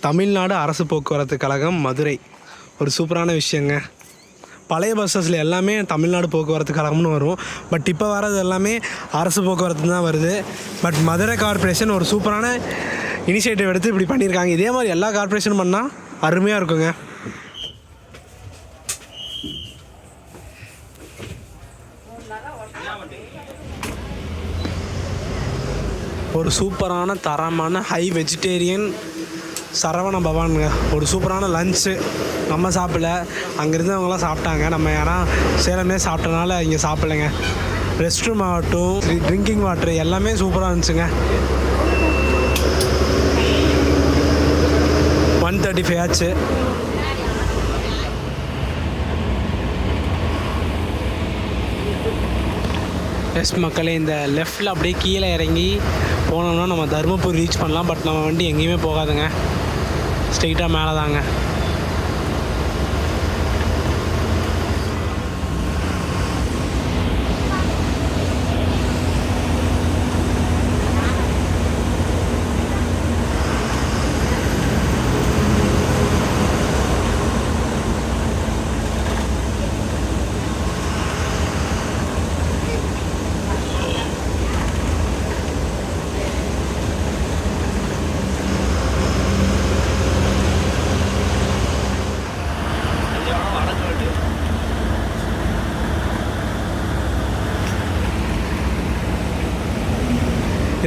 தமிழ்நாடு அரசு போக்குவரத்து கழகம் மதுரை. ஒரு சூப்பரான விஷயங்க. பழைய பஸ்ஸஸில் எல்லாமே தமிழ்நாடு போக்குவரத்து கழகம்னு வரும். பட் இப்போ வர்றது எல்லாமே அரசு போக்குவரத்து தான் வருது. பட் மதுரை கார்ப்பரேஷன் ஒரு சூப்பரான இனிஷியேட்டிவ் எடுத்து இப்படி பண்ணியிருக்காங்க. இதே மாதிரி எல்லா கார்ப்பரேஷனும் பண்ணால் அருமையாக இருக்குங்க. ஒரு சூப்பரான தரமான ஹை வெஜிடேரியன் சரவண பவானுங்க. ஒரு சூப்பரான லன்ச்சு நம்ம சாப்பிடல, அங்கேருந்தவங்களாம் சாப்பிட்டாங்க. நம்ம ஏன்னா சேலமே சாப்பிட்டனால இங்கே சாப்பிட்லைங்க. ரெஸ்ட் ரூம் ஆகட்டும், ட்ரிங்கிங் வாட்ரு எல்லாமே சூப்பராக இருந்துச்சுங்க. 135 ஆச்சு. எஸ் மக்களே, இந்த லெஃப்டில் அப்படியே கீழே இறங்கி போனோம்னா நம்ம தருமபுரி ரீச் பண்ணலாம். பட் நம்ம வண்டி எங்கேயுமே போகாதுங்க, ஸ்ட்ரெயிட்டாக மேலே தாங்க.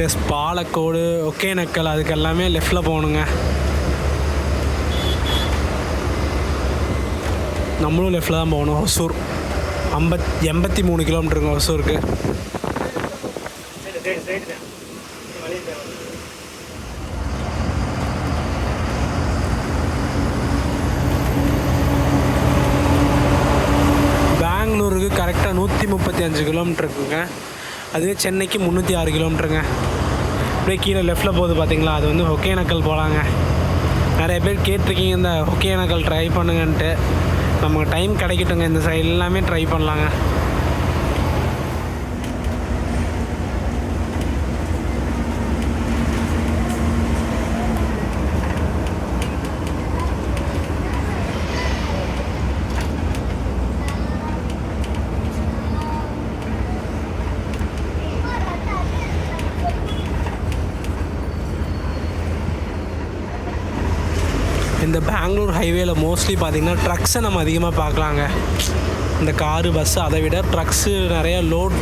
எஸ், பாலக்கோடு, ஒகேனக்கல் அதுக்கு எல்லாமே லெஃப்டில் போகணுங்க. நம்மளும் லெஃப்டில் தான் போகணும். ஒசூர் 83 கிலோமீட்டருங்க ஒசூருக்கு. பெங்களூருக்கு கரெக்டாக 135 கிலோமீட்டர் இருக்குங்க. அதுவே சென்னைக்கு 306 கிலோமீட்டருங்க. அப்படியே கீழே லெஃப்டில் போகுது பார்த்தீங்களா, அது வந்து ஒகேனக்கல் போகலாங்க. நிறைய பேர் கேட்டிருக்கீங்க இந்த ஒகேனக்கல் ட்ரை பண்ணுங்கன்ட்டு. நமக்கு டைம் கிடைக்கட்டுங்க, இந்த சைடு எல்லாமே ட்ரை பண்ணலாங்க. இந்த பெங்களூர் ஹைவேல மோஸ்ட்லி பார்த்திங்கன்னா ட்ரக்ஸை நம்ம அதிகமாக பார்க்கலாங்க. இந்த காரு, பஸ்ஸு அதை விட ட்ரக்ஸு நிறையா லோட்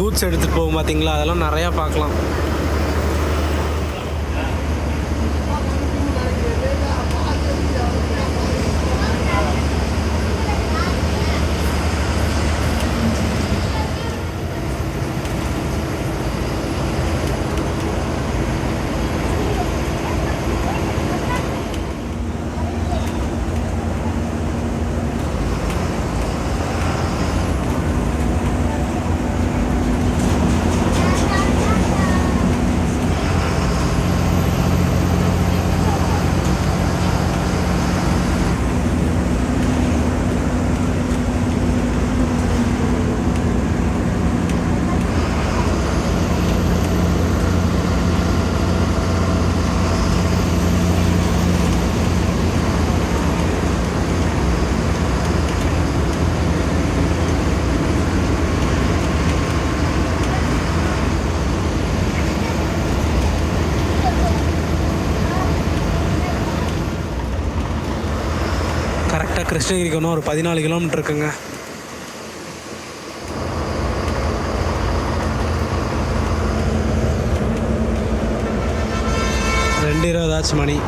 கூட்ஸ் எடுத்துகிட்டு போகும் பார்த்திங்களா, அதெல்லாம் நிறையா பார்க்கலாம். கரெக்டாக கிருஷ்ணகிரிக்கு ஒன்று ஒரு 14 கிலோமீட்டர் இருக்குங்க. ரெண்டு 20 மணி.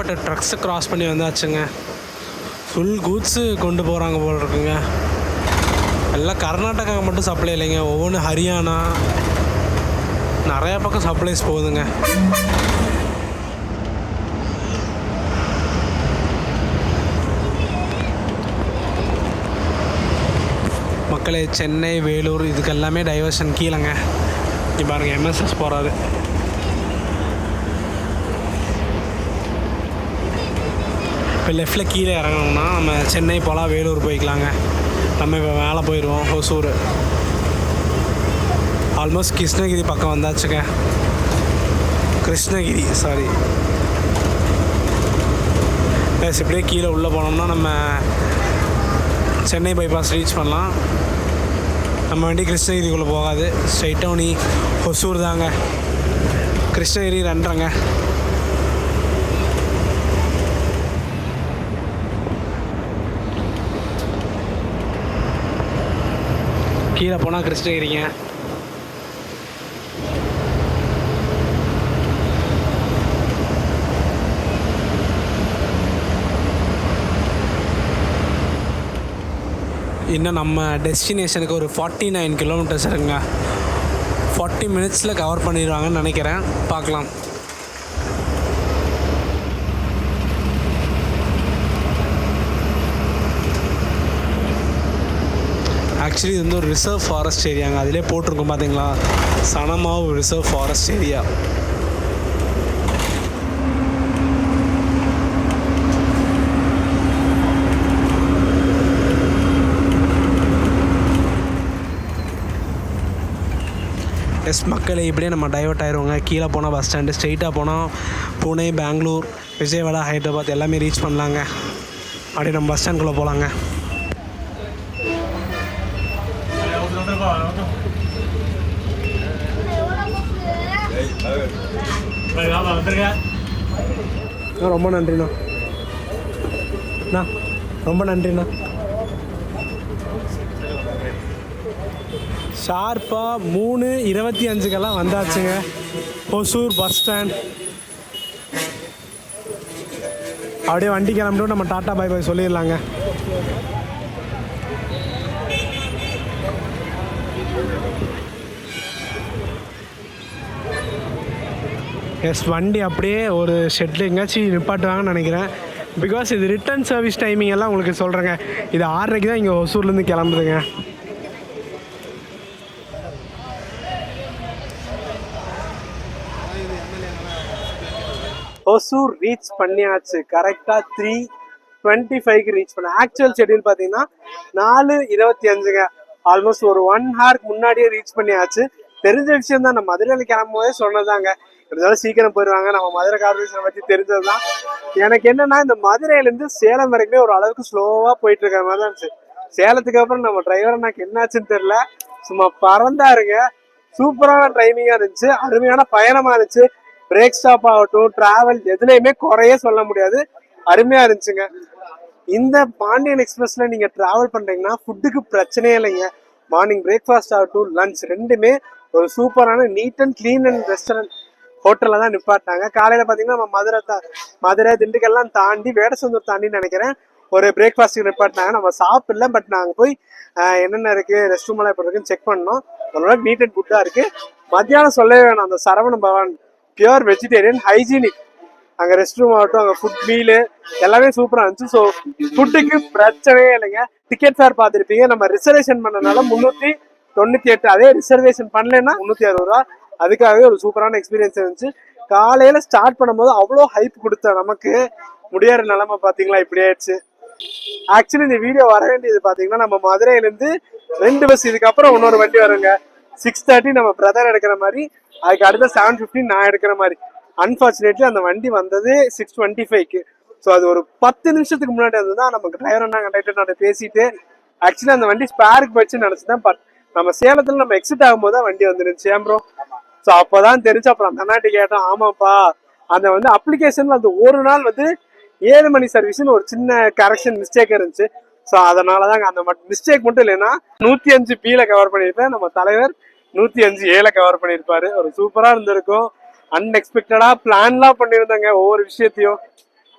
ஏகப்பட்ட ட்ரக்ஸை கிராஸ் பண்ணி வந்தாச்சுங்க. ஃபுல் கூட்ஸு கொண்டு போகிறாங்க போல் இருக்குங்க. எல்லாம் கர்நாடகாவுக்கு மட்டும் சப்ளை இல்லைங்க, ஒவ்வொன்று ஹரியானா நிறையா பக்கம் சப்ளைஸ் போகுதுங்க. மக்களே, சென்னை வேலூர் இதுக்கு எல்லாமே டைவர்ஷன் கீழேங்க. இங்கே பாருங்கள், எம்எஸ்எஸ் போகிறாரு. இப்போ லெஃப்டில் கீழே இறங்கணும்னா நம்ம சென்னை போகலாம், வேலூர் போய்க்கலாங்க. நம்ம இப்போ மேலே போயிடுவோம், ஹொசூர். ஆல்மோஸ்ட் கிருஷ்ணகிரி பக்கம் வந்தாச்சுங்க. Krishnagiri sorry yes. இப்படியே கீழே உள்ளே போனோம்னா நம்ம சென்னை பைபாஸ் ரீச் பண்ணலாம். நம்ம வண்டி கிருஷ்ணகிரிக்குள்ளே போகாது, ஸ்ட்ரைட்டாக நீ ஹொசூர் தாங்க. கிருஷ்ணகிரி 2.5ங்க. கீழே போனால் கிருஷ்ணகிரிங்க. இன்னும் நம்ம டெஸ்டினேஷனுக்கு ஒரு 49 கிலோமீட்டர்ஸ் இருக்குங்க. 40 மினிட்ஸில் கவர் பண்ணிடுவாங்கன்னு நினைக்கிறேன். பார்க்கலாம். ஆக்சுவலி இது வந்து ஒரு ரிசர்வ் ஃபாரஸ்ட் ஏரியாங்க. அதிலே போட்டிருக்கோம் பார்த்தீங்களா, சனமாவு ரிசர்வ் ஃபாரஸ்ட் ஏரியா. எஸ் மக்களே, இப்படியே நம்ம டைவர்ட் ஆயிடுவோங்க. கீழே போனால் பஸ் ஸ்டாண்டு, ஸ்ட்ரெயிட்டாக போனால் புனே, பெங்களூர், விஜயவாடா, ஹைதராபாத் எல்லாமே ரீச் பண்ணலாங்க. அப்படியே நம்ம பஸ் ஸ்டாண்டுக்குள்ளே போகலாங்க. ரொம்ப நன்றிண்ணா. ரொம்ப நன்றிண்ணா. ஷார்ப்பாக 3:25 வந்தாச்சுங்க ஹொசூர் பஸ் ஸ்டாண்ட். அப்படியே வண்டி கிளம்பிட்டு நம்ம டாட்டா பை பை சொல்லிடலாங்க. எஸ், வண்டி அப்படியே ஒரு ஷெட்டில் எங்கேயாச்சும் நிப்பாட்டுவாங்கன்னு நினைக்கிறேன். பிகாஸ் இது ரிட்டர்ன் சர்வீஸ் டைமிங் எல்லாம் உங்களுக்கு சொல்கிறேங்க. இது 6:30 தான் இங்கே ஹொசூர்லேருந்து கிளம்புதுங்க. ஹொசூர் ரீச் பண்ணியாச்சு. கரெக்டாக 3:25 ரீச் பண்ண. ஆக்சுவல் ஷெட்யூல் பார்த்தீங்கன்னா 4:25ங்க. ஆல்மோஸ்ட் ஒரு 1 ஹவருக்கு முன்னாடியே ரீச் பண்ணியாச்சு. தெரிஞ்ச விஷயம் தான், நம்ம மதுரையில் கிளம்பும் போதே சொன்னதாங்க. இருந்தாலும் சீக்கிரம் போயிடுவாங்க. நம்ம மதுரை கார்பரேஷனை பற்றி தெரிஞ்சது தான். எனக்கு என்னன்னா, இந்த மதுரையிலேருந்து சேலம் வரைக்குமே ஒரு அளவுக்கு ஸ்லோவாக போயிட்டு இருக்கிற மாதிரி தான் இருந்துச்சு. சேலத்துக்கு அப்புறம் நம்ம டிரைவர் எனக்கு என்னாச்சுன்னு தெரியல, சும்மா பறந்தாருங்க. சூப்பரான டைமிங்காக இருந்துச்சு, அருமையான பயணமாக இருந்துச்சு. பிரேக் ஸ்டாப் ஆகட்டும், டிராவல் எதுலையுமே குறையே சொல்ல முடியாது, அருமையா இருந்துச்சுங்க. இந்த பாண்டியன் எக்ஸ்பிரஸ்ல நீங்க டிராவல் பண்றீங்கன்னா ஃபுட்டுக்கு பிரச்சனையே இல்லைங்க. மார்னிங் பிரேக்ஃபாஸ்ட் ஆகட்டும், லஞ்ச் ரெண்டுமே ஒரு சூப்பரான neat and clean and restaurant ஹோட்டல்ல தான் நிப்பாட்டாங்க. காலையில பாத்தீங்கன்னா நம்ம மதுரை திண்டுக்கல்லாம் தாண்டி வேடசந்தூர் தாண்டி நினைக்கிறேன் ஒரு பிரேக்ஃபாஸ்ட்டுக்கு நிப்பாட்டினாங்க. நம்ம சாப்பிடல, பட் நாங்கள் போய் என்னென்ன இருக்கு, ரெஸ்ட் ரூம் எல்லாம் எப்படி இருக்குன்னு செக் பண்ணோம். ஓரளவுக்கு நீட் அண்ட் குட்டா இருக்கு. மத்தியானம் சொல்லவே வேணும், அந்த Saravana Bhavan pure vegetarian, hygienic. அங்கே ரெஸ்ட் ரூம் ஆகட்டும், அங்கே ஃபுட் மீலு எல்லாமே சூப்பராக இருந்துச்சு. ஸோ ஃபுட்டுக்கு பிரச்சனையே இல்லைங்க. டிக்கெட் ஃபேர் பார்த்துருப்பீங்க, நம்ம ரிசர்வேஷன் பண்ணனால 398. அதே ரிசர்வேஷன் பண்ணலன்னா 360 அதுக்காகவே ஒரு சூப்பரான எக்ஸ்பீரியன்ஸ் இருந்துச்சு. காலையில் ஸ்டார்ட் பண்ணும்போது அவ்வளோ ஹைப் கொடுத்த நமக்கு முடியாத நிலைமை பார்த்தீங்களா இப்படி ஆயிடுச்சு. ஆக்சுவலி இந்த வீடியோ வர வேண்டியது பார்த்தீங்கன்னா நம்ம மதுரையிலேருந்து 2 பஸ், இதுக்கப்புறம் இன்னொரு வண்டி வருங்க 6:30 நம்ம பிரதர் எடுக்கிற மாதிரி, அதுக்கு அடுத்த 7:15 நான் எடுக்கிற மாதிரி. அன்பார்ச்சுனேட்லி அந்த வண்டி வந்தது 6:25க்கு. ஸோ அது ஒரு 10 நிமிஷத்துக்கு முன்னாடி வந்துதான் நமக்கு டிரைவர் அண்ணா கண்டக்டர் நான் பேசிட்டு ஆக்சுவலி அந்த வண்டி ஸ்பேருக்கு போயிடுச்சுன்னு நினச்சிதான். பட் நம்ம சேலத்தில் நம்ம எக்ஸிட் ஆகும்போது தான் வண்டி வந்துருந்துச்சு ப்ரோ. ஸோ அப்போதான் தெரிஞ்சு. அப்புறம் அந்த அண்ணாட்டி கேட்டோம், ஆமாப்பா அந்த அப்ளிகேஷன்ல அந்த ஒரு நாள் 7 மணி சர்வீஸ்ன்னு ஒரு சின்ன கரெக்ஷன் மிஸ்டேக் இருந்துச்சு. ஸோ அதனாலதாங்க அந்த மிஸ்டேக் மட்டும் இல்லைன்னா 105B கவர் பண்ணியிருப்பேன். நம்ம தலைவர் 105A கவர் பண்ணியிருப்பாரு. ஒரு சூப்பரா இருந்திருக்கும். அன்எக்ஸ்பெக்டடா பிளான்லாம் பண்ணியிருந்தாங்க ஒவ்வொரு விஷயத்தையும்.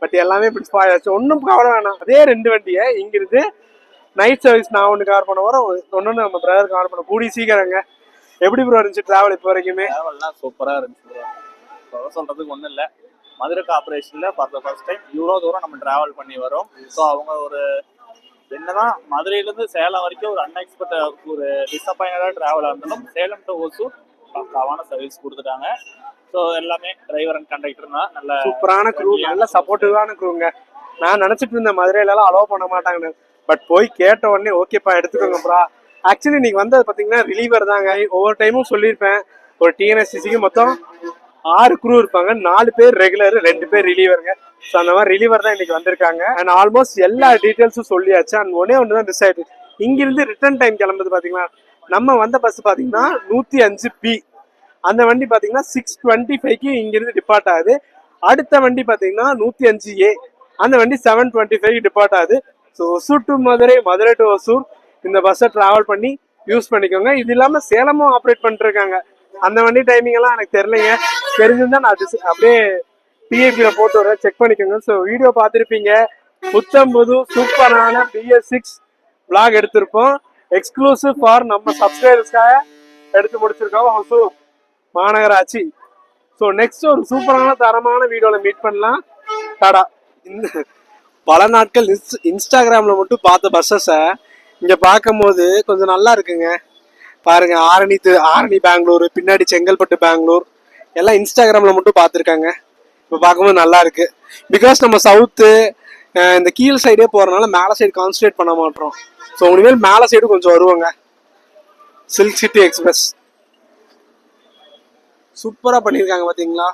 பட் எல்லாமே இப்படி ஸ்பாயில் ஆச்சு. ஒன்றும் கவலை வேணாம். அதே 2 வண்டியை இங்கிருந்து நைட் சர்வீஸ் நான் ஒன்று கவர் பண்ண போகிறோம், ஒன்று நம்ம பிரதர் கவர் பண்ண கூடி சீக்கிரங்க. எப்படி ப்ரோ இருந்துச்சு டிராவல் இப்போ வரைக்குமே? டிராவல்லாம் சூப்பராக இருந்துச்சு ப்ரோ. சொல்கிறதுக்கு ஒன்றும் இல்லை. மதுரை கார்பரேஷனில் ஃபார் த ஃபர்ஸ்ட் டைம் இவ்வளோ தூரம் நம்ம டிராவல் பண்ணி வரோம். ஸோ அவங்க ஒரு என்னதான் மதுரையிலேருந்து சேலம் வரைக்கும் ஒரு அன்எக்ஸ்பெக்டட் ஒரு டிசப்பாயிண்டடாக டிராவலாக இருந்தாலும் சேலம் டு ஓசூர் பக்காவான சர்வீஸ் கொடுத்துட்டாங்க. ஸோ எல்லாமே டிரைவர் அண்ட் கண்டக்டர் தான் நல்ல சூப்பரான க்ரூ, நல்ல சப்போர்ட்டிவான க்ரூங்க. நான் நினச்சிட்டு இருந்த மதுரையிலலாம் அலோவ் பண்ண மாட்டாங்கன்னு, பட் போய் கேட்ட உடனே ஓகேப்பா எடுத்துக்கோங்கப்பா. ஆக்சுவலி இன்னைக்கு வந்தது பார்த்தீங்கன்னா ரிலீவர் தாங்க. ஒவ்வொரு டைமும் சொல்லியிருப்பேன், ஒரு டிஎன்எஸ்சிசிக்கு மொத்தம் 6 க்ரூ இருப்பாங்க, 4 பேர் ரெகுலர், 2 பேர் ரிலீவருங்க. ஸோ அந்த மாதிரி ரிலீவர் தான் இன்னைக்கு வந்திருக்காங்க. அண்ட் ஆல்மோஸ்ட் எல்லா டீட்டெயில்ஸும் சொல்லியாச்சு. அண்ட் ஒன்னே ஒன்று தான் மிஸ் ஆயிடுச்சு. இங்கிருந்து ரிட்டர்ன் டைம் கிளம்புது பார்த்தீங்களா, நம்ம வந்த பஸ் பார்த்தீங்கன்னா 105B. அந்த வண்டி பார்த்தீங்கன்னா 6:25க்கு இங்கிருந்து டிபார்ட் ஆகுது. அடுத்த வண்டி பார்த்தீங்கன்னா 105A, அந்த வண்டி 7:25க்கு டிபார்ட் ஆகுது. So Hosur to Madurai, Madurai to Hosur இந்த பஸ்ஸை ட்ராவல் பண்ணி யூஸ் பண்ணிக்கோங்க. இது இல்லாமல் சேலமும் ஆப்ரேட் பண்ணிருக்காங்க. அந்த வண்டி டைமிங் எல்லாம் எனக்கு தெரியலைங்க, தெரிஞ்சிருந்தா நான் அப்படியே டிஏபியில் போட்டு வரேன், செக் பண்ணிக்கோங்க. ஸோ வீடியோ பார்த்துருப்பீங்க, புத்தம்புது சூப்பரான BS6 vlog எடுத்திருப்போம். எக்ஸ்க்ளூசிவ் ஃபார் நம்ம சப்ஸ்கிரைபர்ஸ்க்காக எடுத்து முடிச்சிருக்கோம் ஒசூர் மாநகராட்சி. ஸோ நெக்ஸ்ட் ஒரு சூப்பரான தரமான வீடியோவில் மீட் பண்ணலாம். டாடா. பல நாட்கள் இன்ஸ்டாகிராமில் மட்டும் பார்த்த பஸ்ஸஸை இங்கே பார்க்கும்போது கொஞ்சம் நல்லா இருக்குங்க. பாருங்க, ஆரணி பெங்களூர், பின்னாடி செங்கல்பட்டு பெங்களூர் எல்லாம் இன்ஸ்டாகிராமில் மட்டும் பார்த்துருக்காங்க. இப்போ பார்க்கும்போது நல்லா இருக்கு. பிகாஸ் நம்ம சவுத்து இந்த கீழ் சைடே போகிறனால மேலே சைடு கான்சன்ட்ரேட் பண்ண மாட்டோம். ஸோ இனிமேல் மேலே சைடு கொஞ்சம் வருவாங்க. சில்க் சிட்டி எக்ஸ்பிரஸ் சூப்பராக பண்ணியிருக்காங்க பார்த்தீங்களா?